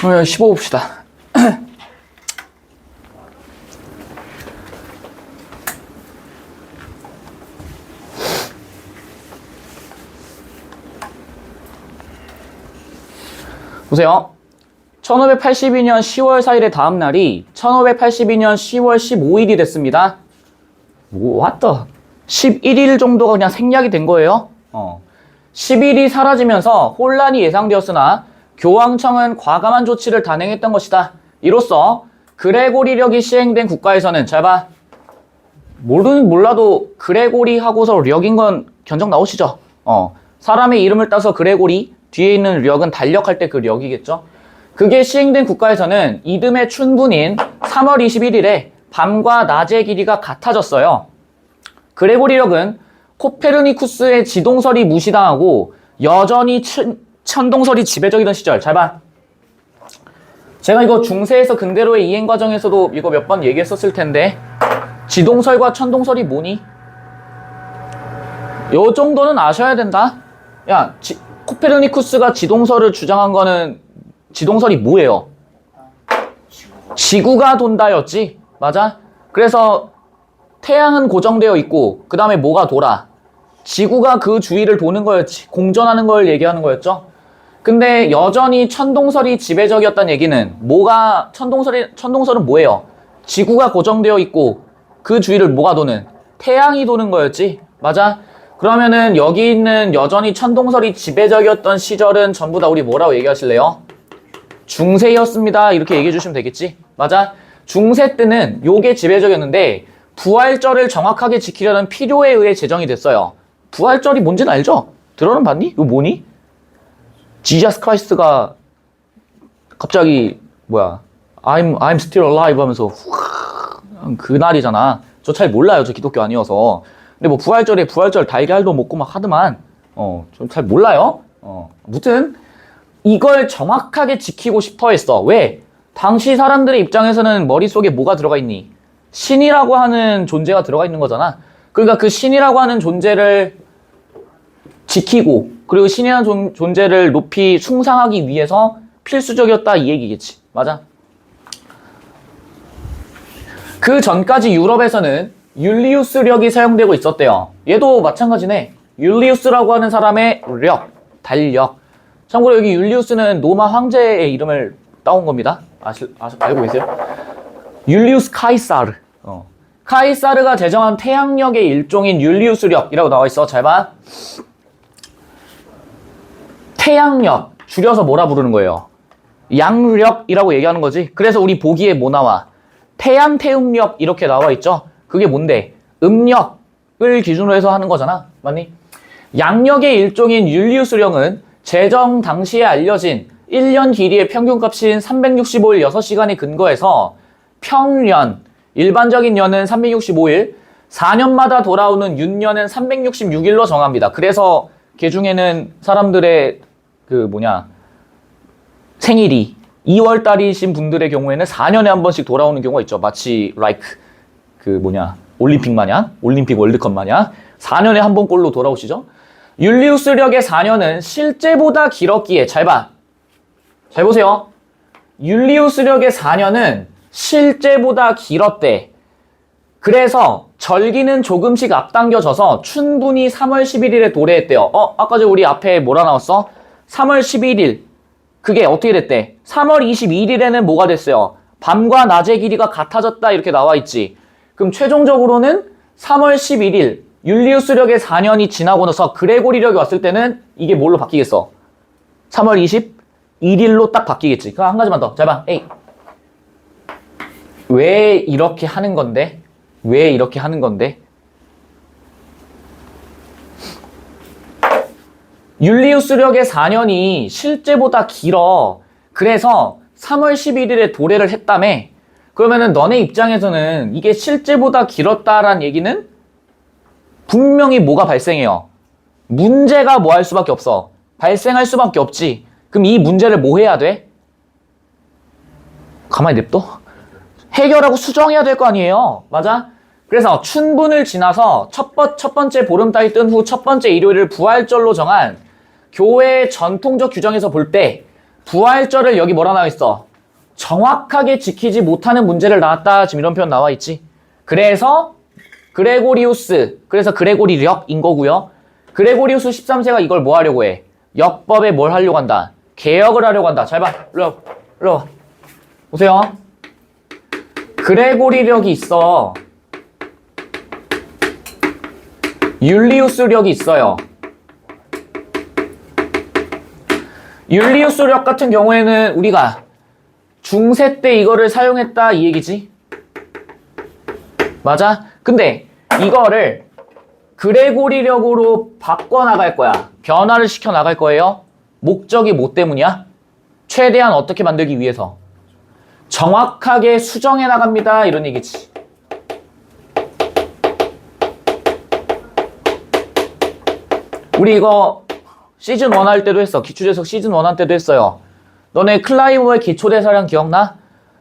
15 봅시다. 보세요. 1582년 10월 4일의 다음 날이 1582년 10월 15일이 됐습니다. what the? 11일 정도가 그냥 생략이 된 거예요. 10일이 사라지면서 혼란이 예상되었으나 교황청은 과감한 조치를 단행했던 것이다. 이로써 그레고리력이 시행된 국가에서는 잘 봐. 몰라도 그레고리 하고서 력인 건 견적 나오시죠? 사람의 이름을 따서 그레고리, 뒤에 있는 력은 달력할 때 그 력이겠죠? 그게 시행된 국가에서는 이듬해 춘분인 3월 21일에 밤과 낮의 길이가 같아졌어요. 그레고리력은 코페르니쿠스의 지동설이 무시당하고 여전히 천동설이 지배적이던 시절. 잘 봐. 제가 이거 중세에서 근대로의 이행 과정에서도 이거 몇 번 얘기했었을 텐데 지동설과 천동설이 뭐니? 요 정도는 아셔야 된다. 야, 코페르니쿠스가 지동설을 주장한 거는 지동설이 뭐예요? 지구가 돈다였지. 맞아? 그래서 태양은 고정되어 있고 그 다음에 뭐가 돌아? 지구가 그 주위를 도는 거였지. 공전하는 걸 얘기하는 거였죠. 근데 여전히 천동설이 지배적이었다는 얘기는 뭐가 천동설은 뭐예요? 지구가 고정되어 있고 그 주위를 뭐가 도는? 태양이 도는 거였지. 맞아? 그러면은 여기 있는 여전히 천동설이 지배적이었던 시절은 전부 다 우리 뭐라고 얘기하실래요? 중세였습니다. 이렇게 얘기해 주시면 되겠지. 맞아? 중세 때는 요게 지배적이었는데 부활절을 정확하게 지키려는 필요에 의해 제정이 됐어요. 부활절이 뭔지는 알죠? 들어는 봤니? 이거 뭐니? 지저스 크라이스트가 갑자기 뭐야 I'm still alive 하면서 그날이잖아. 저 잘 몰라요. 저 기독교 아니어서. 근데 뭐 부활절 달걀도 먹고 막 하더만 좀 잘 몰라요. 아무튼 이걸 정확하게 지키고 싶어 했어. 왜? 당시 사람들의 입장에서는 머릿속에 뭐가 들어가 있니? 신이라고 하는 존재가 들어가 있는 거잖아. 그러니까 그 신이라고 하는 존재를 지키고 그리고 신이라는 존재를 높이 숭상하기 위해서 필수적이었다 이 얘기겠지. 맞아? 그 전까지 유럽에서는 율리우스력이 사용되고 있었대요. 얘도 마찬가지네. 율리우스라고 하는 사람의 력, 달력. 참고로 여기 율리우스는 로마 황제의 이름을 따온 겁니다. 알고 계세요? 율리우스 카이사르. 카이사르가 제정한 태양력의 일종인 율리우스력이라고 나와 있어. 잘 봐. 태양력 줄여서 뭐라 부르는 거예요? 양력이라고 얘기하는 거지. 그래서 우리 보기에 뭐 나와? 태양태음력 이렇게 나와 있죠. 그게 뭔데? 음력을 기준으로 해서 하는 거잖아. 맞니? 양력의 일종인 율리우스력은 제정 당시에 알려진 1년 길이의 평균값인 365일 6시간에 근거해서 평년, 일반적인 년은 365일, 4년마다 돌아오는 윤년은 366일로 정합니다. 그래서 그 중에는 사람들의 생일이 2월달이신 분들의 경우에는 4년에 한 번씩 돌아오는 경우가 있죠. 마치 올림픽 마냥, 올림픽 월드컵 마냥 4년에 한 번꼴로 돌아오시죠. 율리우스력의 4년은 실제보다 길었기에 잘 봐. 잘 보세요. 율리우스력의 4년은 실제보다 길었대. 그래서 절기는 조금씩 앞당겨져서 춘분이 3월 11일에 도래했대요. 아까 저 우리 앞에 뭐라 나왔어? 3월 11일. 그게 어떻게 됐대? 3월 22일에는 뭐가 됐어요? 밤과 낮의 길이가 같아졌다 이렇게 나와 있지. 그럼 최종적으로는 3월 11일 율리우스력의 4년이 지나고 나서 그레고리력이 왔을 때는 이게 뭘로 바뀌겠어? 3월 21일로 딱 바뀌겠지. 그럼 한 가지만 더. 잘 봐. 에이. 왜 이렇게 하는 건데? 왜 이렇게 하는 건데? 율리우스력의 4년이 실제보다 길어. 그래서 3월 11일에 도래를 했다며. 그러면은 너네 입장에서는 이게 실제보다 길었다라는 얘기는 분명히 뭐가 발생해요? 문제가 뭐 할 수밖에 없어. 발생할 수밖에 없지. 그럼 이 문제를 뭐 해야 돼? 가만히 냅둬? 해결하고 수정해야 될 거 아니에요. 맞아? 그래서 춘분을 지나서 첫 번째 보름달이 뜬 후 첫 번째 일요일을 부활절로 정한 교회의 전통적 규정에서 볼 때 부활절을 여기 뭐라 나와 있어? 정확하게 지키지 못하는 문제를 나왔다. 지금 이런 표현 나와 있지. 그래서 그레고리우스, 그래서 그레고리력인 거고요. 그레고리우스 13세가 이걸 뭐 하려고 해? 역법에 뭘 하려고 한다? 개혁을 하려고 한다. 잘 봐. 일로 와. 보세요. 그레고리력이 있어. 율리우스력이 있어요. 율리우스력 같은 경우에는 우리가 중세 때 이거를 사용했다 이 얘기지. 맞아? 근데 이거를 그레고리력으로 바꿔나갈 거야. 변화를 시켜 나갈 거예요. 목적이 뭐 때문이야? 최대한 어떻게 만들기 위해서? 정확하게 수정해 나갑니다. 이런 얘기지. 우리 이거 시즌 1 할 때도 했어. 기초재석 시즌 1 할 때도 했어요. 너네 클라이머의 기초대사량 기억나?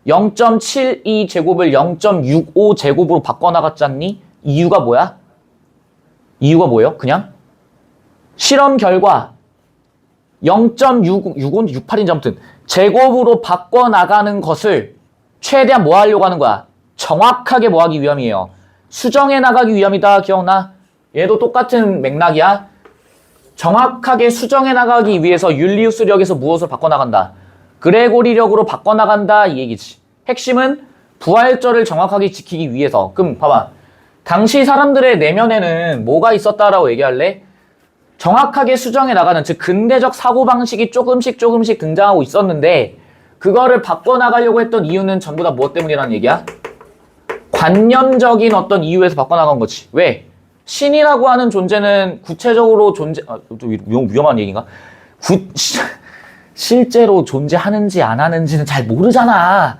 0.72 제곱을 0.65 제곱으로 바꿔나갔지 않니? 이유가 뭐야? 이유가 뭐예요? 그냥 실험 결과 0.65, 68인지 아무튼 제곱으로 바꿔나가는 것을 최대한 뭐 하려고 하는 거야? 정확하게 뭐 하기 위함이에요. 수정해 나가기 위함이다. 기억나? 얘도 똑같은 맥락이야. 정확하게 수정해 나가기 위해서 율리우스력에서 무엇을 바꿔나간다? 그레고리력으로 바꿔나간다 이 얘기지. 핵심은 부활절을 정확하게 지키기 위해서. 그럼 봐봐. 당시 사람들의 내면에는 뭐가 있었다라고 얘기할래? 정확하게 수정해 나가는, 즉 근대적 사고방식이 조금씩 등장하고 있었는데 그거를 바꿔나가려고 했던 이유는 전부 다 무엇 때문이라는 얘기야? 관념적인 어떤 이유에서 바꿔나간 거지. 왜? 신이라고 하는 존재는 구체적으로 좀 위험한 얘기인가? 실제로 존재하는지 안 하는지는 잘 모르잖아.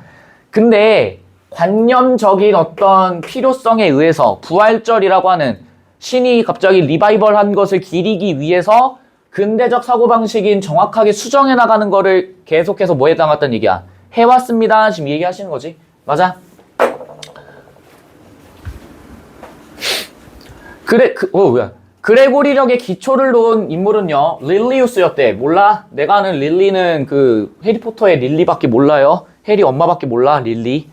근데 관념적인 어떤 필요성에 의해서 부활절이라고 하는 신이 갑자기 리바이벌한 것을 기리기 위해서 근대적 사고방식인 정확하게 수정해 나가는 거를 계속해서 뭐 해당했다는 얘기야? 해왔습니다. 지금 얘기하시는 거지. 맞아? 그레고리력의 기초를 놓은 인물은요, 릴리우스였대. 몰라? 내가 아는 릴리는 그 해리포터의 릴리밖에 몰라요. 해리 엄마밖에 몰라. 릴리.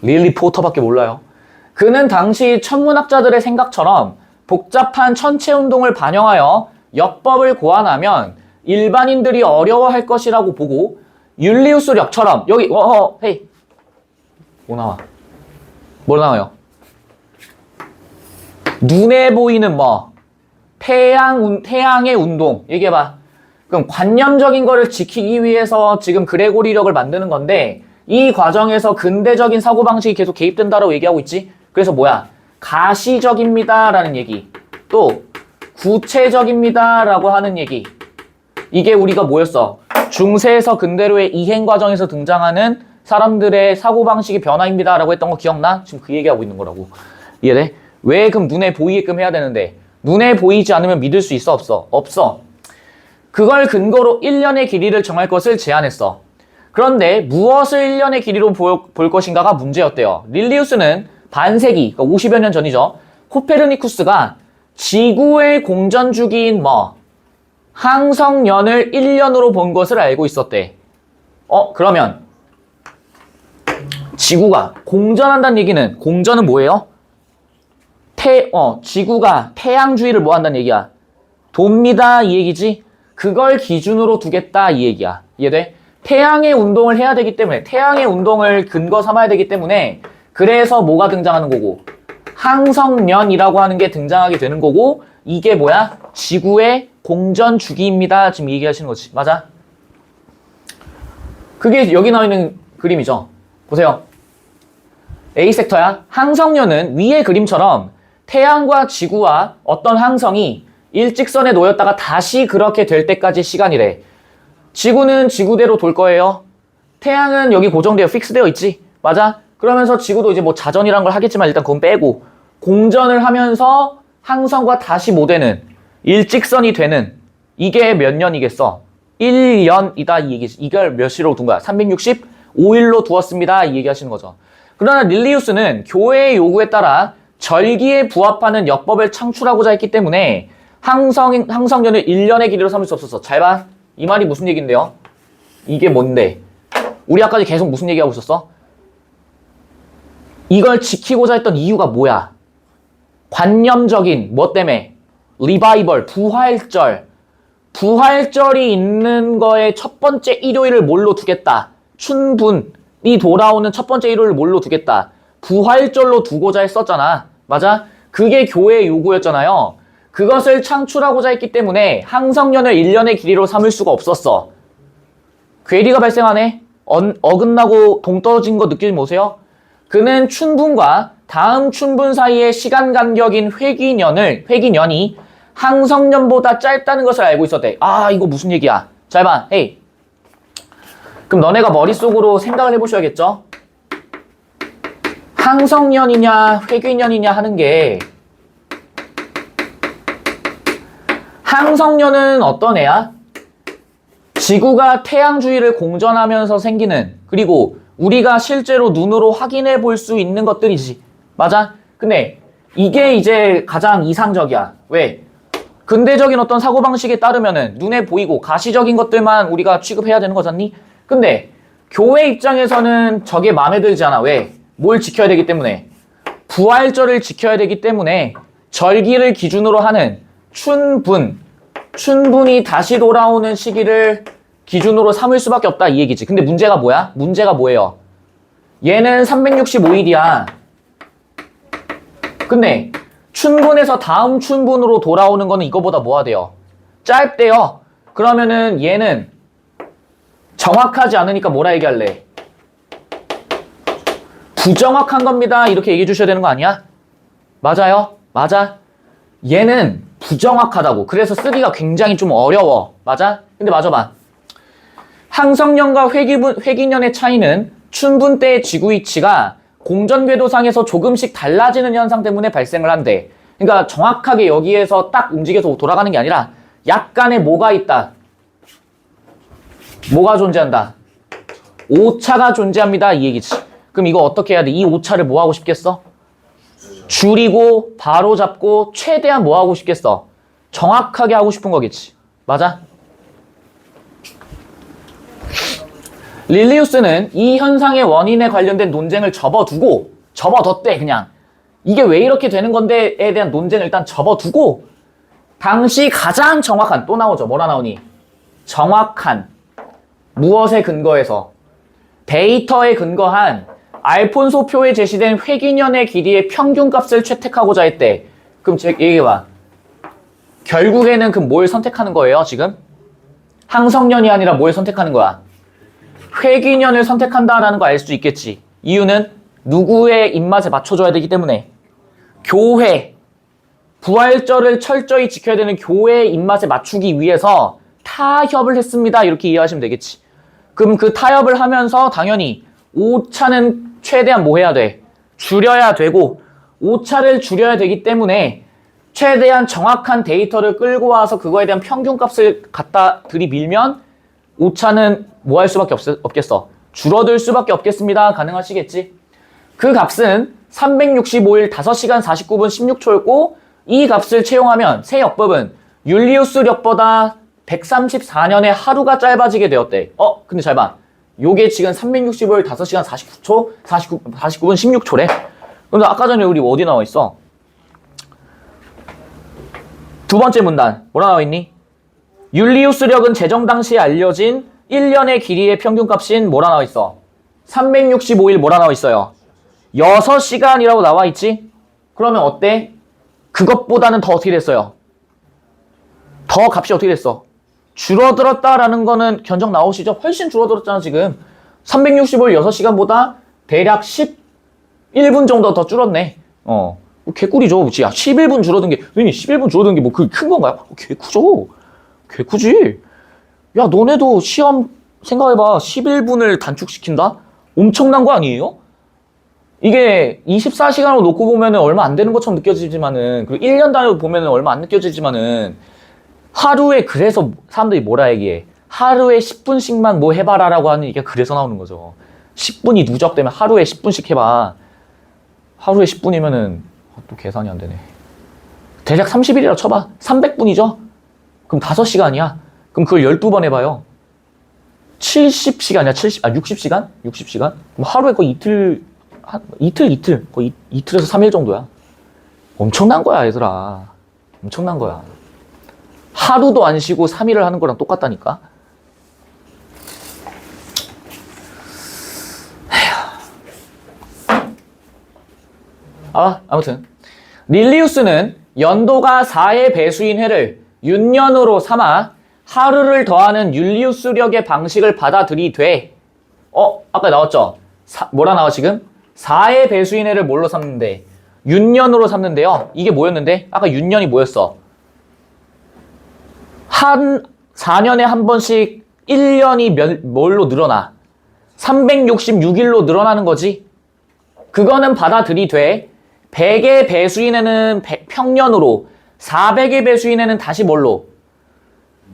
릴리 포터밖에 몰라요. 그는 당시 천문학자들의 생각처럼 복잡한 천체 운동을 반영하여 역법을 고안하면 일반인들이 어려워할 것이라고 보고 율리우스력처럼 여기 헤이 뭐 나와? 뭐 나와요? 눈에 보이는 뭐 태양의 운동 얘기해봐. 그럼 관념적인 거를 지키기 위해서 지금 그레고리력을 만드는 건데 이 과정에서 근대적인 사고방식이 계속 개입된다라고 얘기하고 있지. 그래서 뭐야? 가시적입니다 라는 얘기, 또 구체적입니다 라고 하는 얘기. 이게 우리가 뭐였어? 중세에서 근대로의 이행 과정에서 등장하는 사람들의 사고방식의 변화입니다 라고 했던 거 기억나? 지금 그 얘기하고 있는 거라고. 이해돼? 왜 그럼 눈에 보이게끔 해야 되는데 눈에 보이지 않으면 믿을 수 있어? 없어? 없어. 그걸 근거로 1년의 길이를 정할 것을 제안했어. 그런데 무엇을 1년의 길이로 볼 것인가가 문제였대요. 릴리우스는 반세기, 그러니까 50여 년 전이죠. 코페르니쿠스가 지구의 공전 주기인 항성년을 1년으로 본 것을 알고 있었대. 그러면 지구가 공전한다는 얘기는, 공전은 뭐예요? 지구가 태양 주위를 뭐 한다는 얘기야? 돕니다 이 얘기지. 그걸 기준으로 두겠다 이 얘기야. 이해돼? 태양의 운동을 해야 되기 때문에, 태양의 운동을 근거 삼아야 되기 때문에, 그래서 뭐가 등장하는 거고, 항성년이라고 하는 게 등장하게 되는 거고, 이게 뭐야? 지구의 공전 주기입니다. 지금 얘기하시는 거지. 맞아? 그게 여기 나와 있는 그림이죠. 보세요. A 섹터야. 항성년은 위의 그림처럼 태양과 지구와 어떤 항성이 일직선에 놓였다가 다시 그렇게 될 때까지 시간이래. 지구는 지구대로 돌 거예요. 태양은 여기 고정되어 픽스되어 있지. 맞아? 그러면서 지구도 이제 뭐 자전이란 걸 하겠지만 일단 그건 빼고 공전을 하면서 항성과 다시 뭐 되는, 일직선이 되는, 이게 몇 년이겠어? 1년이다 이 얘기지. 이걸 몇 시로 둔 거야? 365일로 두었습니다 이 얘기 하시는 거죠. 그러나 릴리우스는 교회의 요구에 따라 절기에 부합하는 역법을 창출하고자 했기 때문에 항성년을 1년의 길이로 삼을 수 없었어. 잘 봐. 이 말이 무슨 얘기인데요? 이게 뭔데? 우리 아까 계속 무슨 얘기하고 있었어? 이걸 지키고자 했던 이유가 뭐야? 관념적인 뭐 때문에? 리바이벌, 부활절. 부활절이 있는 거에 첫 번째 일요일을 뭘로 두겠다? 춘분이 돌아오는 첫 번째 일요일을 뭘로 두겠다? 부활절로 두고자 했었잖아. 맞아? 그게 교회의 요구였잖아요. 그것을 창출하고자 했기 때문에 항성년을 1년의 길이로 삼을 수가 없었어. 괴리가 발생하네? 어긋나고 동떨어진 거 느끼지 보세요? 그는 춘분과 다음 춘분 사이의 시간 간격인 회기년이 항성년보다 짧다는 것을 알고 있었대. 아, 이거 무슨 얘기야? 잘 봐. 헤이. 그럼 너네가 머릿속으로 생각을 해보셔야겠죠? 항성년이냐 회기년이냐 하는 게, 항성년은 어떤 애야? 지구가 태양 주위를 공전하면서 생기는, 그리고 우리가 실제로 눈으로 확인해 볼 수 있는 것들이지. 맞아? 근데 이게 이제 가장 이상적이야. 왜? 근대적인 어떤 사고방식에 따르면은 눈에 보이고 가시적인 것들만 우리가 취급해야 되는 거잖니? 근데 교회 입장에서는 저게 마음에 들지 않아. 왜? 뭘 지켜야 되기 때문에? 부활절을 지켜야 되기 때문에 절기를 기준으로 하는 춘분이 다시 돌아오는 시기를 기준으로 삼을 수밖에 없다 이 얘기지. 근데 문제가 뭐야? 문제가 뭐예요? 얘는 365일이야. 근데 춘분에서 다음 춘분으로 돌아오는 거는 이거보다 뭐가 돼요? 짧대요. 그러면은 얘는 정확하지 않으니까 뭐라 얘기할래? 부정확한 겁니다. 이렇게 얘기해 주셔야 되는 거 아니야? 맞아요? 맞아. 얘는 부정확하다고. 그래서 쓰기가 굉장히 좀 어려워. 맞아? 근데 맞아봐. 항성년과 회기년의 차이는 춘분 때의 지구 위치가 공전궤도상에서 조금씩 달라지는 현상 때문에 발생을 한대. 그러니까 정확하게 여기에서 딱 움직여서 돌아가는 게 아니라 약간의 뭐가 있다. 뭐가 존재한다. 오차가 존재합니다. 이 얘기지. 그럼 이거 어떻게 해야 돼? 이 오차를 뭐 하고 싶겠어? 줄이고 바로 잡고 최대한 뭐 하고 싶겠어? 정확하게 하고 싶은 거겠지. 맞아? 릴리우스는 이 현상의 원인에 관련된 논쟁을 접어뒀대. 그냥 이게 왜 이렇게 되는 건데에 대한 논쟁을 일단 접어두고, 당시 가장 정확한, 또 나오죠. 뭐라 나오니? 정확한, 무엇에 근거해서? 데이터에 근거한 알폰소표에 제시된 회기년의 길이의 평균값을 채택하고자 했대. 그럼 얘기해봐. 결국에는 그럼 뭘 선택하는 거예요 지금? 항성년이 아니라 뭘 선택하는 거야? 회기년을 선택한다라는 거 알 수 있겠지. 이유는 누구의 입맛에 맞춰줘야 되기 때문에. 교회, 부활절을 철저히 지켜야 되는 교회의 입맛에 맞추기 위해서 타협을 했습니다. 이렇게 이해하시면 되겠지. 그럼 그 타협을 하면서 당연히 오차는 최대한 뭐 해야 돼? 줄여야 되고, 오차를 줄여야 되기 때문에 최대한 정확한 데이터를 끌고 와서 그거에 대한 평균값을 갖다 들이밀면 오차는 뭐 할 수밖에 없겠어? 줄어들 수밖에 없겠습니다. 가능하시겠지? 그 값은 365일 5시간 49분 16초였고, 이 값을 채용하면 새 역법은 율리우스력보다 134년의 하루가 짧아지게 되었대. 근데 잘 봐. 요게 지금 365일 5시간 49분 16초래. 근데 아까 전에 우리 어디 나와 있어? 두 번째 문단. 뭐라 나와 있니? 율리우스력은 제정 당시에 알려진 1년의 길이의 평균값인 뭐라 나와 있어? 365일 뭐라 나와 있어요? 6시간이라고 나와 있지? 그러면 어때? 그것보다는 더 어떻게 됐어요? 더 값이 어떻게 됐어? 줄어들었다라는 거는 견적 나오시죠? 훨씬 줄어들었잖아 지금. 365일 6시간보다 대략 11분 정도 더 줄었네. 개꿀이죠. 그치? 11분 줄어든 게, 선생님 11분 줄어든 게 뭐 그게 큰 건가요? 개꿀죠. 개꿀지. 야, 너네도 시험 생각해봐. 11분을 단축시킨다? 엄청난 거 아니에요? 이게 24시간으로 놓고 보면 얼마 안 되는 것처럼 느껴지지만은, 그리고 1년 단위로 보면 얼마 안 느껴지지만은, 하루에, 그래서 사람들이 뭐라 얘기해? 하루에 10분씩만 뭐 해봐라라고 하는 이게 그래서 나오는 거죠. 10분이 누적되면 하루에 10분씩 해봐. 하루에 10분이면은 또 계산이 안 되네. 대략 30일이라고 쳐봐. 300분이죠? 그럼 5시간이야. 그럼 그걸 12번 해봐요. 70시간이야, 60시간? 60시간? 그럼 하루에 거의 이틀. 거의 이틀에서 3일 정도야. 엄청난 거야, 얘들아. 엄청난 거야. 하루도 안 쉬고 3일을 하는 거랑 똑같다니까? 아무튼 릴리우스는 연도가 4의 배수인 해를 윤년으로 삼아 하루를 더하는 율리우스력의 방식을 받아들이되 아까 나왔죠? 뭐라 나와 지금? 4의 배수인 해를 뭘로 삼는데? 윤년으로 삼는데요. 이게 뭐였는데? 아까 윤년이 뭐였어? 한 4년에 한 번씩 1년이 뭘로 늘어나? 366일로 늘어나는 거지. 그거는 받아들이되 100의 배수인에는 평년으로 400의 배수인에는 다시 뭘로?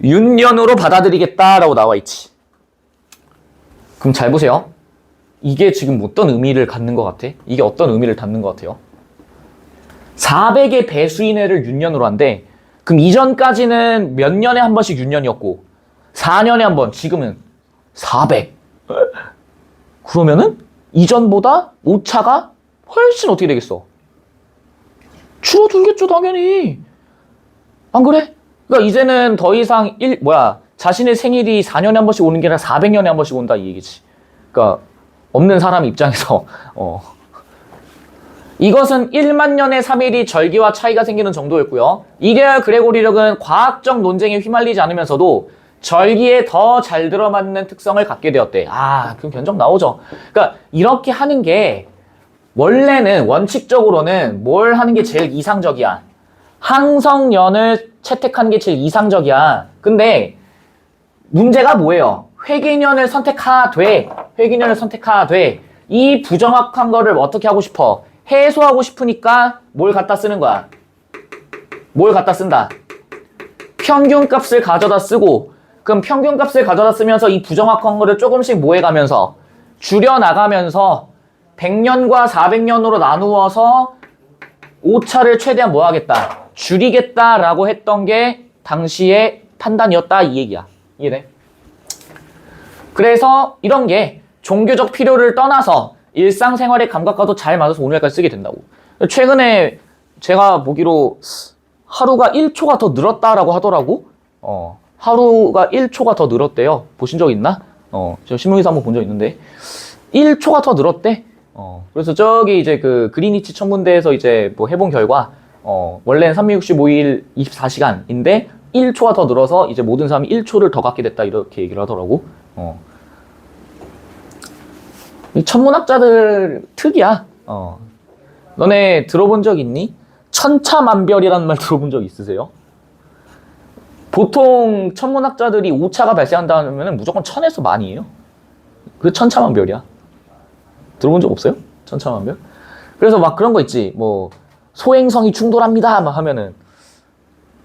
윤년으로 받아들이겠다라고 나와 있지. 그럼 잘 보세요. 이게 지금 어떤 의미를 갖는 것 같아? 이게 어떤 의미를 담는 것 같아요? 400의 배수인회를 윤년으로 한대. 그럼 이전까지는 몇 년에 한 번씩 윤년이었고 4년에 한 번, 지금은 400. 그러면은 이전보다 오차가 훨씬 어떻게 되겠어? 줄어들겠죠, 당연히. 안 그래? 그러니까 이제는 더 이상 자신의 생일이 4년에 한 번씩 오는 게 아니라 400년에 한 번씩 온다 이 얘기지. 그러니까 없는 사람 입장에서 이것은 1만 년에 3일이 절기와 차이가 생기는 정도였고요. 이게 그레고리력은 과학적 논쟁에 휘말리지 않으면서도 절기에 더 잘 들어맞는 특성을 갖게 되었대. 그럼 견적 나오죠. 그러니까 이렇게 하는 게 원래는 원칙적으로는 뭘 하는 게 제일 이상적이야? 항성년을 채택하는 게 제일 이상적이야. 근데 문제가 뭐예요? 회기년을 선택하되 이 부정확한 거를 어떻게 하고 싶어? 해소하고 싶으니까 뭘 갖다 쓰는 거야? 뭘 갖다 쓴다? 평균값을 가져다 쓰고, 그럼 평균값을 가져다 쓰면서 이 부정확한 거를 조금씩 뭐해가면서 줄여나가면서 100년과 400년으로 나누어서 오차를 최대한 뭐 하겠다? 줄이겠다라고 했던 게 당시의 판단이었다 이 얘기야. 이해돼? 그래서 이런 게 종교적 필요를 떠나서 일상생활의 감각과도 잘 맞아서 오늘까지 쓰게 된다고. 최근에 제가 보기로 하루가 1초가 더 늘었다라고 하더라고. 하루가 1초가 더 늘었대요. 보신 적 있나? 제가 신문에서 한번 본 적 있는데 1초가 더 늘었대. 그래서 저기 이제 그 그리니치 천문대에서 이제 뭐 해본 결과 원래는 365일 24시간인데 1초가 더 늘어서 이제 모든 사람이 1초를 더 갖게 됐다 이렇게 얘기를 하더라고. 이 천문학자들 특이야. 너네 들어본 적 있니? 천차만별이라는 말 들어본 적 있으세요? 보통 천문학자들이 오차가 발생한다면 무조건 천에서 만이에요. 그 천차만별이야. 들어본 적 없어요? 천차만별? 그래서 막 그런 거 있지. 뭐 소행성이 충돌합니다 막 하면은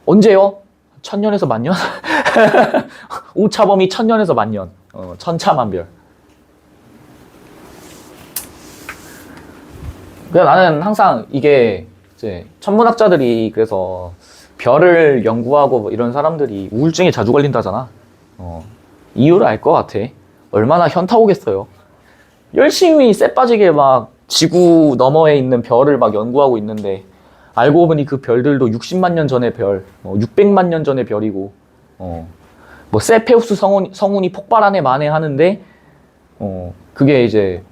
언제요? 1000년에서 만년? 오차범위 1000년에서 만년. 천차만별. 그래서 나는 항상 이게 이제 천문학자들이 그래서 별을 연구하고 뭐 이런 사람들이 우울증에 자주 걸린다잖아. 이유를 알 것 같아. 얼마나 현타 오겠어요. 열심히 쎄 빠지게 막 지구 너머에 있는 별을 막 연구하고 있는데 알고 보니 그 별들도 60만 년 전의 별, 600만 년 전의 별이고 뭐 세페우스 성운이 폭발하네 마네 하는데 그게 이제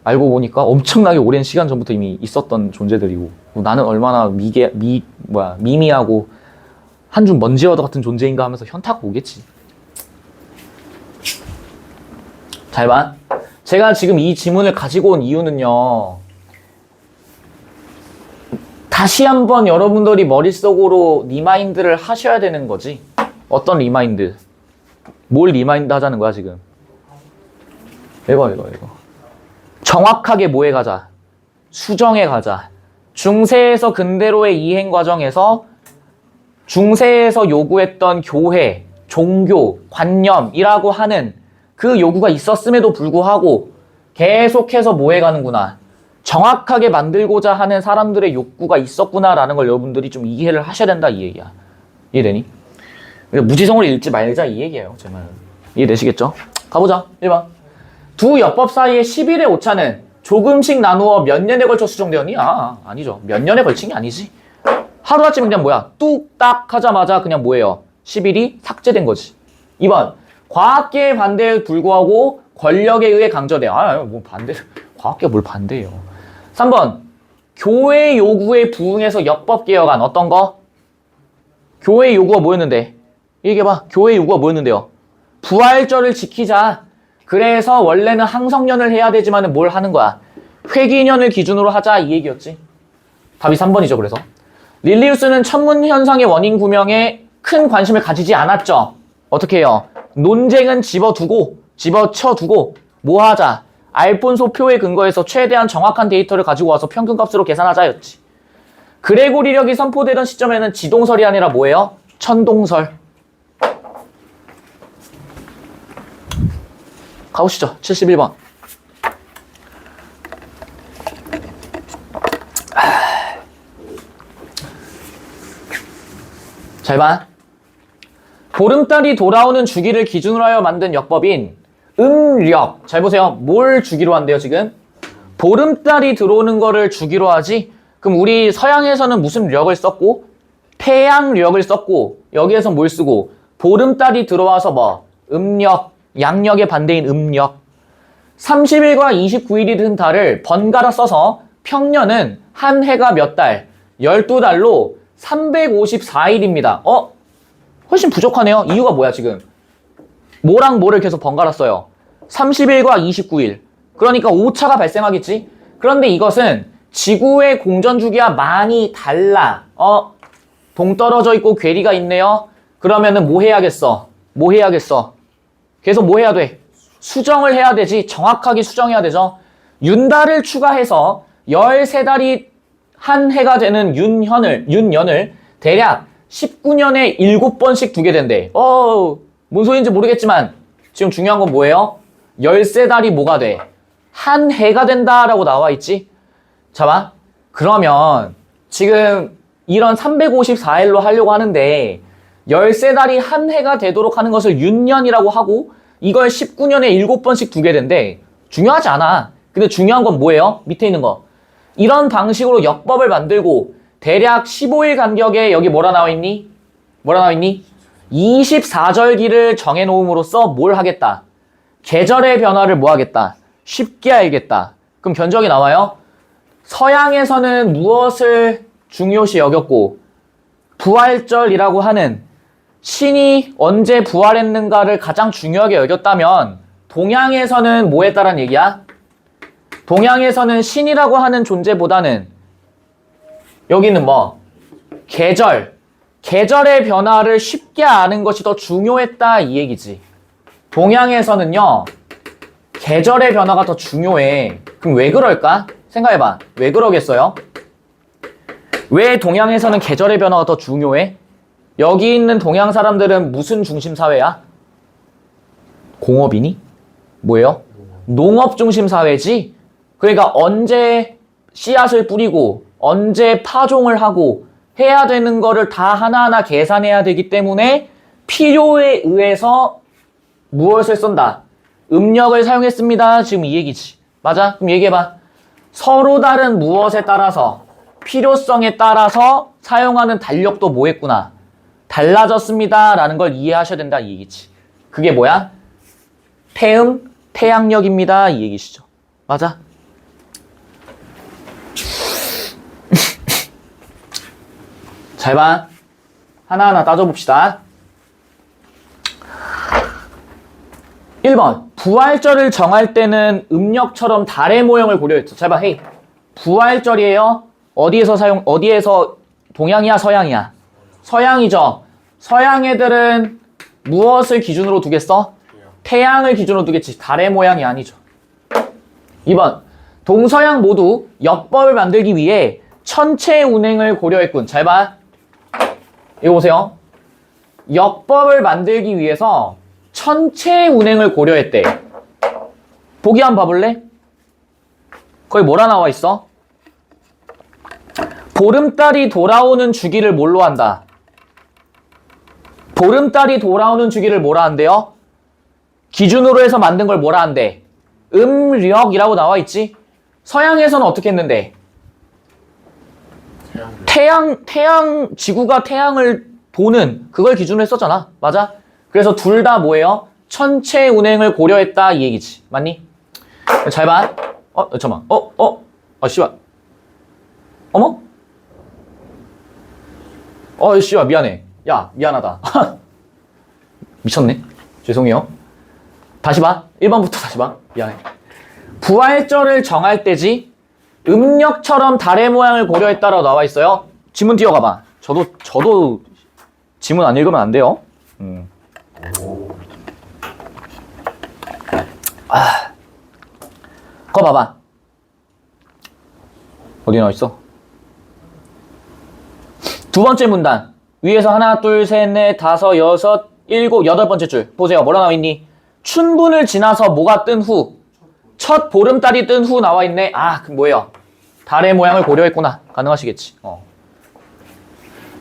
알고 보니까 엄청나게 오랜 시간 전부터 이미 있었던 존재들이고 나는 얼마나 미미하고 한 줌 먼지와도 같은 존재인가 하면서 현타가 오겠지. 잘 봐. 제가 지금 이 지문을 가지고 온 이유는요. 다시 한번 여러분들이 머릿속으로 리마인드를 하셔야 되는 거지. 어떤 리마인드? 뭘 리마인드 하자는 거야 지금? 이거. 정확하게 뭐에 가자? 수정에 가자. 중세에서 근대로의 이행 과정에서 중세에서 요구했던 교회, 종교, 관념이라고 하는 그 요구가 있었음에도 불구하고 계속해서 뭐해 가는구나. 정확하게 만들고자 하는 사람들의 욕구가 있었구나라는 걸 여러분들이 좀 이해를 하셔야 된다 이 얘기야. 이해되니? 무지성으로 읽지 말자 이 얘기예요. 제 말은. 이해되시겠죠? 가보자. 1번. 두 역법 사이의 10일의 오차는 조금씩 나누어 몇 년에 걸쳐 수정되었니? 아니죠. 몇 년에 걸친 게 아니지. 하루아침에 그냥 뭐야? 뚝딱 하자마자 그냥 뭐예요? 10일이 삭제된 거지. 2번. 과학계의 반대에 불구하고 권력에 의해 강조돼. 뭐 반대, 과학계가 뭘 반대해요. 3번. 교회 요구에 부응해서 역법 개혁안. 어떤 거? 교회 요구가 뭐였는데? 얘기해봐. 교회 요구가 뭐였는데요? 부활절을 지키자. 그래서 원래는 항성년을 해야 되지만 뭘 하는 거야? 회기년을 기준으로 하자 이 얘기였지. 답이 3번이죠. 그래서 릴리우스는 천문 현상의 원인 구명에 큰 관심을 가지지 않았죠. 어떻게 해요? 논쟁은 집어쳐두고 뭐 하자? 알폰소 표에 근거해서 최대한 정확한 데이터를 가지고 와서 평균값으로 계산하자였지. 그레고리력이 선포되던 시점에는 지동설이 아니라 뭐예요? 천동설. 가보시죠. 71번. 잘 봐. 보름달이 돌아오는 주기를 기준으로 하여 만든 역법인 음력. 잘 보세요. 뭘 주기로 한대요, 지금? 보름달이 들어오는 거를 주기로 하지? 그럼 우리 서양에서는 무슨 력을 썼고? 태양력을 썼고, 여기에서 뭘 쓰고? 보름달이 들어와서 뭐? 음력. 양력의 반대인 음력. 30일과 29일이 든 달을 번갈아 써서 평년은 한 해가 몇 달? 12달로 354일입니다. 훨씬 부족하네요. 이유가 뭐야 지금? 뭐랑 뭐를 계속 번갈아 써요? 30일과 29일. 그러니까 오차가 발생하겠지? 그런데 이것은 지구의 공전주기와 많이 달라. 동떨어져 있고 괴리가 있네요. 그러면은 뭐 해야겠어? 계속 뭐 해야 돼? 수정을 해야 되지. 정확하게 수정해야 되죠. 윤달을 추가해서 13달이 한 해가 되는 윤년을 대략 19년에 7번씩 두게 된대. 뭔 소리인지 모르겠지만 지금 중요한 건 뭐예요? 13달이 뭐가 돼? 한 해가 된다라고 나와 있지? 자 봐. 그러면 지금 이런 354일로 하려고 하는데 13달이 한 해가 되도록 하는 것을 윤년이라고 하고 이걸 19년에 7번씩 두게 된대. 중요하지 않아. 근데 중요한 건 뭐예요? 밑에 있는 거. 이런 방식으로 역법을 만들고 대략 15일 간격에 여기 뭐라 나와 있니? 24절기를 정해놓음으로써 뭘 하겠다? 계절의 변화를 뭐 하겠다? 쉽게 알겠다. 그럼 견적이 나와요? 서양에서는 무엇을 중요시 여겼고 부활절이라고 하는 신이 언제 부활했는가를 가장 중요하게 여겼다면 동양에서는 뭐 했다란 얘기야? 동양에서는 신이라고 하는 존재보다는 여기는 뭐? 계절의 변화를 쉽게 아는 것이 더 중요했다 이 얘기지. 동양에서는요 계절의 변화가 더 중요해. 그럼 왜 그럴까? 생각해봐. 왜 그러겠어요? 왜 동양에서는 계절의 변화가 더 중요해? 여기 있는 동양 사람들은 무슨 중심 사회야? 공업이니? 뭐예요? 농업 중심 사회지? 그러니까 언제 씨앗을 뿌리고 언제 파종을 하고 해야 되는 거를 다 하나하나 계산해야 되기 때문에 필요에 의해서 무엇을 쓴다? 음력을 사용했습니다. 지금 이 얘기지. 맞아? 그럼 얘기해봐. 서로 다른 무엇에 따라서 필요성에 따라서 사용하는 달력도 뭐 했구나? 달라졌습니다. 라는 걸 이해하셔야 된다. 이 얘기지. 그게 뭐야? 태양력입니다. 이 얘기시죠. 맞아? 잘 봐. 하나하나 따져봅시다. 1번. 부활절을 정할 때는 음력처럼 달의 모형을 고려했죠. 잘 봐. 헤이. 부활절이에요. 어디에서 동양이야, 서양이야? 서양이죠. 서양 애들은 무엇을 기준으로 두겠어? 태양을 기준으로 두겠지. 달의 모양이 아니죠. 2번. 동서양 모두 역법을 만들기 위해 천체 운행을 고려했군. 잘 봐. 이거 보세요. 역법을 만들기 위해서 천체 운행을 고려했대. 보기 한번 봐볼래? 거기 뭐라 나와 있어? 보름달이 돌아오는 주기를 뭘로 한다? 보름달이 돌아오는 주기를 뭐라 한대요? 기준으로 해서 만든 걸 뭐라 한대? 음력이라고 나와 있지? 서양에서는 어떻게 했는데? 지구가 태양을 보는 그걸 기준으로 했었잖아. 맞아? 그래서 둘 다 뭐예요? 천체 운행을 고려했다 이 얘기지. 맞니? 잘 봐. 잠깐만. 씨발. 어머? 씨발, 미안해. 야, 미안하다. 미쳤네. 죄송해요. 다시 봐. 1번부터 다시 봐. 미안해. 부활절을 정할 때지 음력처럼 달의 모양을 고려했다라고 나와 있어요. 지문 띄워가봐. 저도 지문 안 읽으면 안 돼요. 그거 봐봐. 어디 나와 있어? 두 번째 문단. 위에서 하나, 둘, 셋, 넷, 다섯, 여섯, 일곱, 여덟 번째 줄. 보세요. 뭐라 나와 있니? 춘분을 지나서 뭐가 뜬 후. 첫 보름달이 뜬 후 나와 있네. 그럼 뭐예요? 달의 모양을 고려했구나. 가능하시겠지.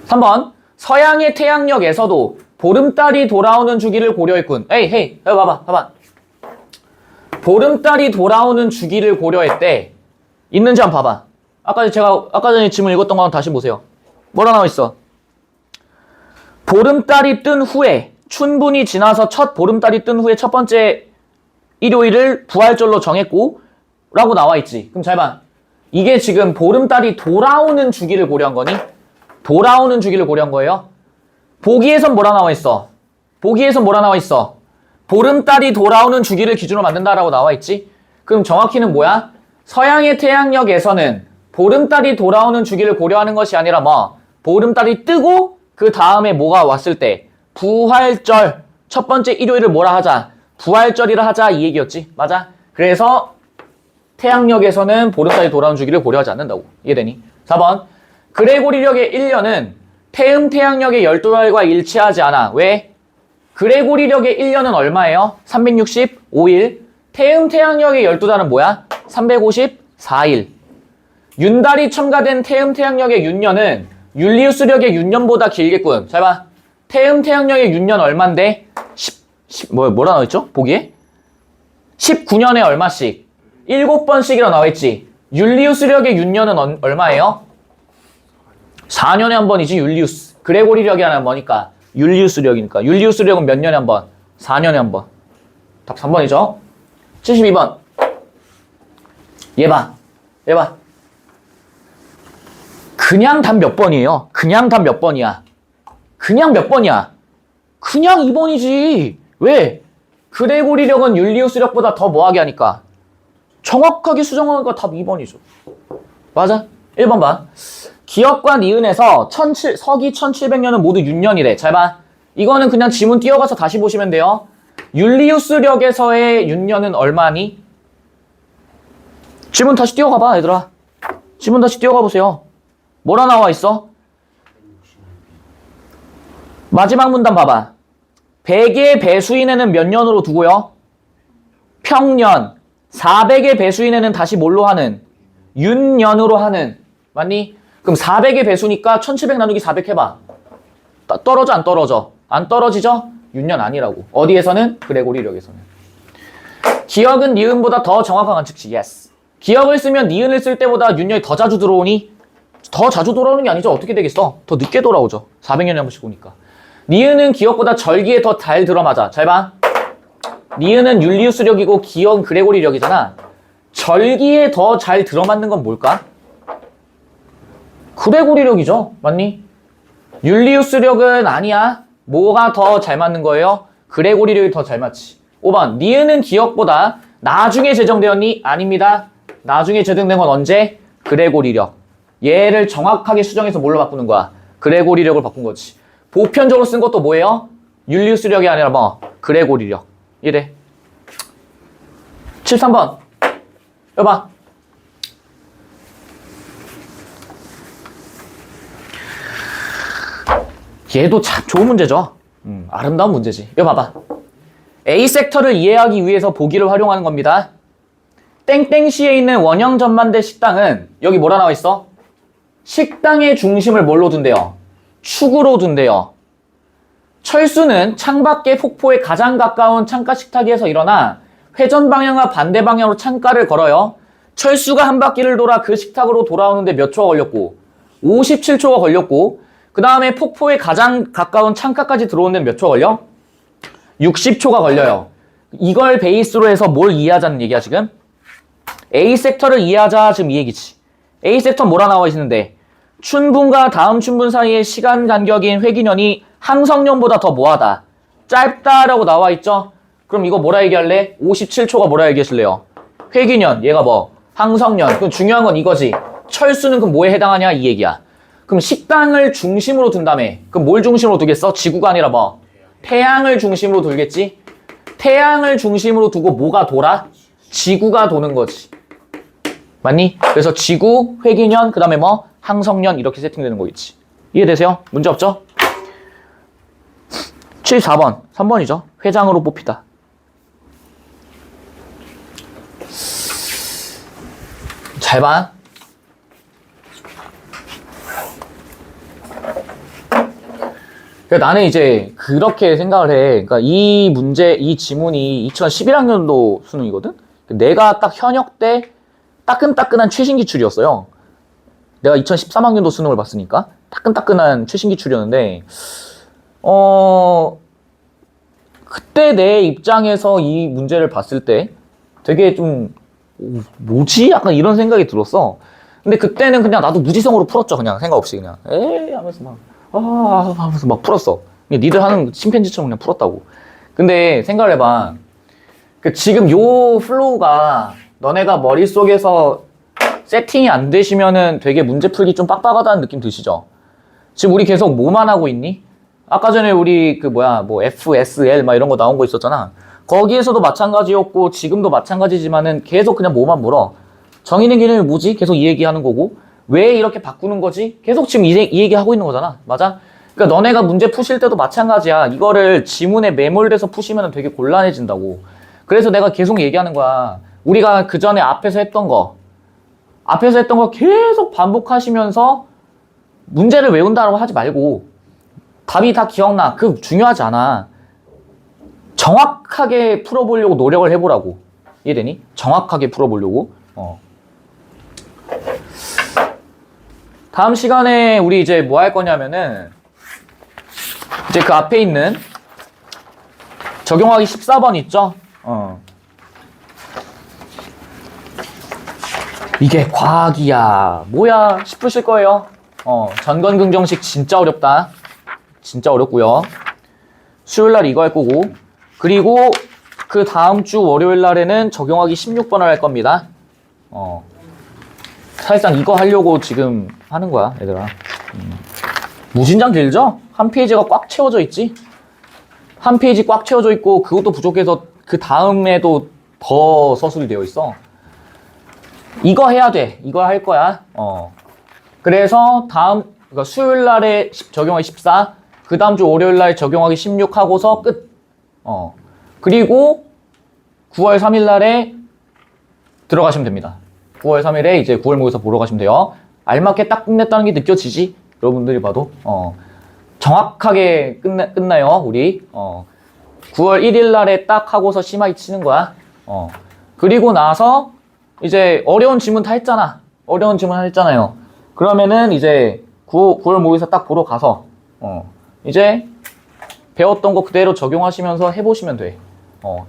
3번. 서양의 태양력에서도 보름달이 돌아오는 주기를 고려했군. 헤이, 봐봐. 보름달이 돌아오는 주기를 고려했대. 있는지 한번 봐봐. 아까 전에 지문 읽었던 거 다시 보세요. 뭐라 나와 있어? 보름달이 뜬 후에, 춘분이 지나서 첫 보름달이 뜬 후에 첫 번째 일요일을 부활절로 정했고 라고 나와 있지. 그럼 잘 봐. 이게 지금 보름달이 돌아오는 주기를 고려한 거니? 돌아오는 주기를 고려한 거예요. 보기에선 뭐라 나와 있어? 보름달이 돌아오는 주기를 기준으로 만든다라고 나와 있지. 그럼 정확히는 뭐야? 서양의 태양력에서는 보름달이 돌아오는 주기를 고려하는 것이 아니라 보름달이 뜨고 그 다음에 뭐가 왔을 때 부활절 첫 번째 일요일을 뭐라 하자? 부활절이라 하자 이 얘기였지. 맞아? 그래서 태양력에서는 보름달이 돌아오는 주기를 고려하지 않는다고. 이해되니? 4번. 그레고리력의 1년은 태양력의 12달과 일치하지 않아. 왜? 그레고리력의 1년은 얼마예요? 365일. 태양력의 12달은 뭐야? 354일. 윤달이 첨가된 태양력의 윤년은 율리우스력의 윤년보다 길겠군. 잘 봐. 태양력의 윤년 얼만데? 뭐라 나와있죠? 보기에? 19년에 얼마씩? 7번씩이라 나와있지. 율리우스력의 윤년은 얼마예요? 4년에 한 번이지. 율리우스. 그레고리력이 하나 뭐니까? 율리우스력이니까. 율리우스력은 몇 년에 한 번? 4년에 한 번. 답 3번이죠. 72번. 얘 봐. 그냥 답 몇 번이에요? 그냥 답 몇 번이야? 그냥 몇 번이야? 그냥 2번이지. 왜? 그레고리력은 율리우스력보다 더 뭐하게 하니까? 정확하게 수정하니까 답 2번이죠. 맞아? 1번 봐. 기역과 니은에서 서기 1700년은 모두 윤년이래. 잘 봐. 이거는 그냥 지문 띄워가서 다시 보시면 돼요. 율리우스력에서의 윤년은 얼마니? 지문 다시 띄워가봐, 얘들아. 지문 다시 띄워가 보세요. 뭐라 나와 있어? 마지막 문단 봐봐. 100의 배수인에는 몇 년으로 두고요? 평년. 400의 배수인에는 다시 뭘로 하는? 윤년으로 하는. 맞니? 그럼 400의 배수니까 1700 나누기 400 해봐. 떨어져 안 떨어져? 안 떨어지죠? 윤년 아니라고. 어디에서는? 그레고리력에서는. 기역은 니은보다 더 정확한 관측시. 예스. 기역을 쓰면 니은을 쓸 때보다 윤년이 더 자주 들어오니? 더 자주 돌아오는 게 아니죠. 어떻게 되겠어? 더 늦게 돌아오죠. 400년에 한 번씩 오니까. 니은은 기역보다 절기에 더 잘 들어맞아. 잘 봐. 니은은 율리우스력이고 기역은 그레고리력이잖아. 절기에 더 잘 들어맞는 건 뭘까? 그레고리력이죠. 맞니? 율리우스력은 아니야. 뭐가 더 잘 맞는 거예요? 그레고리력이 더 잘 맞지. 5번. 니은은 기역보다 나중에 제정되었니? 아닙니다. 나중에 제정된 건 언제? 그레고리력. 얘를 정확하게 수정해서 뭘로 바꾸는 거야? 그레고리력을 바꾼 거지. 보편적으로 쓴 것도 뭐예요? 율리우스력이 아니라 그레고리력. 이래. 73번. 여봐. 얘도 참 좋은 문제죠. 아름다운 문제지. 이거 봐봐. A 섹터를 이해하기 위해서 보기를 활용하는 겁니다. 땡땡시에 있는 원형 전만대 식당은 여기 뭐라 나와 있어? 식당의 중심을 뭘로 둔대요? 축으로 둔대요. 철수는 창밖의 폭포에 가장 가까운 창가 식탁위에서 일어나 회전 방향과 반대 방향으로 창가를 걸어요. 철수가 한 바퀴를 돌아 그 식탁으로 돌아오는데 몇 초가 걸렸고 57초가 걸렸고 그 다음에 폭포에 가장 가까운 창가까지 들어오는 데는 몇 초가 걸려? 60초가 걸려요. 이걸 베이스로 해서 뭘 이해하자는 얘기야 지금? A 섹터를 이해하자 지금 이 얘기지. A 섹터 뭐라 나와 있는데 춘분과 다음 춘분 사이의 시간 간격인 회기년이 항성년보다 더 뭐하다? 짧다라고 나와 있죠? 그럼 이거 뭐라 얘기할래? 57초가 뭐라 얘기하실래요? 회기년, 얘가 뭐? 항성년. 그럼 중요한 건 이거지. 철수는 그럼 뭐에 해당하냐? 이 얘기야. 그럼 식당을 중심으로 둔다며. 그럼 뭘 중심으로 두겠어? 지구가 아니라 뭐? 태양을 중심으로 돌겠지? 태양을 중심으로 두고 뭐가 돌아? 지구가 도는 거지. 맞니? 그래서 지구, 회기년, 그 다음에 뭐? 항성년 이렇게 세팅되는 거겠지. 이해되세요? 문제 없죠? 74번, 3번이죠. 회장으로 뽑히다. 잘 봐. 나는 이제 그렇게 생각을 해. 그러니까 이 문제, 이 지문이 2011학년도 수능이거든? 내가 딱 현역 때 따끈따끈한 최신 기출이었어요. 내가 2013학년도 수능을 봤으니까 따끈따끈한 최신 기출이었는데 그때 내 입장에서 이 문제를 봤을 때 되게 좀 뭐지? 약간 이런 생각이 들었어. 근데 그때는 그냥 나도 무지성으로 풀었죠. 그냥 생각 없이 그냥 에이 하면서 막 하면서 막 풀었어. 니들 하는 침팬지처럼 그냥 풀었다고. 근데 생각을 해봐. 지금 요 플로우가 너네가 머릿속에서 세팅이 안 되시면은 되게 문제 풀기 좀 빡빡하다는 느낌 드시죠? 지금 우리 계속 뭐만 하고 있니? 아까 전에 우리 뭐 FSL 막 이런 거 나온 거 있었잖아. 거기에서도 마찬가지였고 지금도 마찬가지지만은 계속 그냥 뭐만 물어. 정의는 개념이 뭐지? 계속 이 얘기하는 거고 왜 이렇게 바꾸는 거지? 계속 지금 이 얘기 하고 있는 거잖아. 맞아? 그러니까 너네가 문제 푸실 때도 마찬가지야. 이거를 지문에 매몰돼서 푸시면 되게 곤란해진다고. 그래서 내가 계속 얘기하는 거야. 우리가 그 전에 앞에서 했던 거 계속 반복하시면서 문제를 외운다고 하지 말고 답이 다 기억나. 그 중요하지 않아. 정확하게 풀어보려고 노력을 해보라고. 이해되니? 정확하게 풀어보려고. 다음 시간에 우리 이제 뭐 할 거냐면은 이제 그 앞에 있는 적용하기 14번 있죠? 이게 과학이야 뭐야 싶으실 거예요. 전건긍정식 진짜 어렵다. 진짜 어렵고요. 수요일날 이거 할 거고 그리고 그 다음 주 월요일날에는 적용하기 16번을 할 겁니다. 사실상 이거 하려고 지금 하는 거야 얘들아. 무진장 길죠? 한 페이지가 꽉 채워져 있지? 한 페이지 꽉 채워져 있고 그것도 부족해서 그 다음에도 더 서술이 되어 있어. 이거 해야 돼. 이거 할 거야. 그래서 그러니까 수요일 날에 적용하기 14, 그 다음 주 월요일 날 적용하기 16 하고서 끝. 그리고 9월 3일 날에 들어가시면 됩니다. 9월 3일에 이제 9월 모의고사 보러 가시면 돼요. 알맞게 딱 끝냈다는 게 느껴지지? 여러분들이 봐도. 정확하게 끝나요, 우리. 9월 1일 날에 딱 하고서 심하게 치는 거야. 그리고 나서 이제 어려운 질문 다 했잖아. 어려운 질문 다 했잖아요. 그러면은 이제 9월 모의고사 딱 보러 가서 이제 배웠던 거 그대로 적용하시면서 해보시면 돼.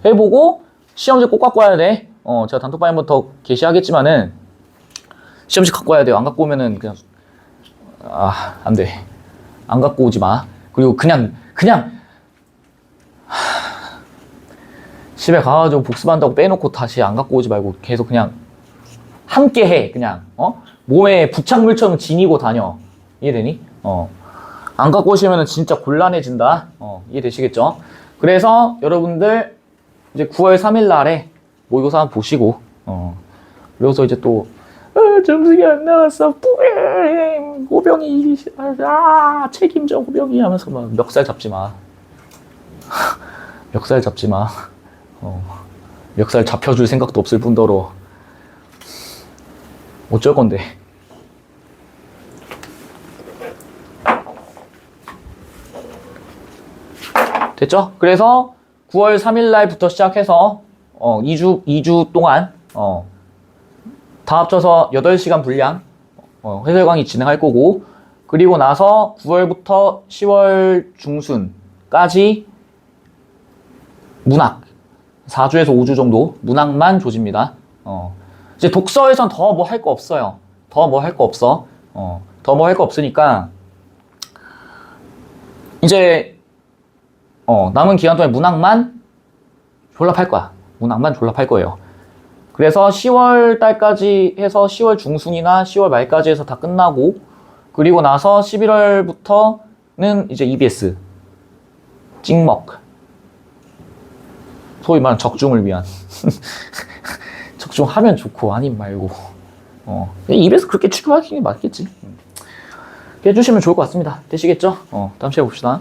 해보고 시험지 꼭 갖고 와야 돼. 제가 단톡방에 한번 더 게시하겠지만은 시험지 갖고 와야 돼요. 안 갖고 오면은 그냥 안 돼. 안 갖고 오지 마. 그리고 그냥 집에 가가지고 복습한다고 빼놓고 다시 안 갖고 오지 말고 계속 그냥 함께 해. 그냥 몸에 부착물처럼 지니고 다녀. 이해되니? 안 갖고 오시면은 진짜 곤란해진다. 이해되시겠죠? 그래서 여러분들 이제 9월 3일 날에 모의고사 한번 보시고 그래서 이제 또 점수가 안 나왔어. 뿌잉 호병이 책임져 호병이 하면서 막 멱살 잡지 마. 멱살 잡지 마. 멱살 잡혀줄 생각도 없을 뿐더러 어쩔 건데. 됐죠? 그래서 9월 3일 날부터 시작해서 2주 동안 다 합쳐서 8시간 분량 해설 강의 진행할 거고, 그리고 나서 9월부터 10월 중순까지 문학 4주에서 5주 정도 문학만 조집니다. 이제 독서에선 더 뭐 할 거 없어요. 더 뭐 할 거 없어. 더 뭐 할 거 없으니까 이제 남은 기간 동안 문학만 졸업할 거야. 문학만 졸업할 거예요. 그래서 10월 달까지 해서 10월 중순이나 10월 말까지 해서 다 끝나고, 그리고 나서 11월부터는 이제 EBS 찍먹, 소위 말하는 적중을 위한 적중하면 좋고 아님 말고 EBS 그렇게 취급하는 게 맞겠지. 해주시면 좋을 것 같습니다. 되시겠죠? 다음 시간에 봅시다.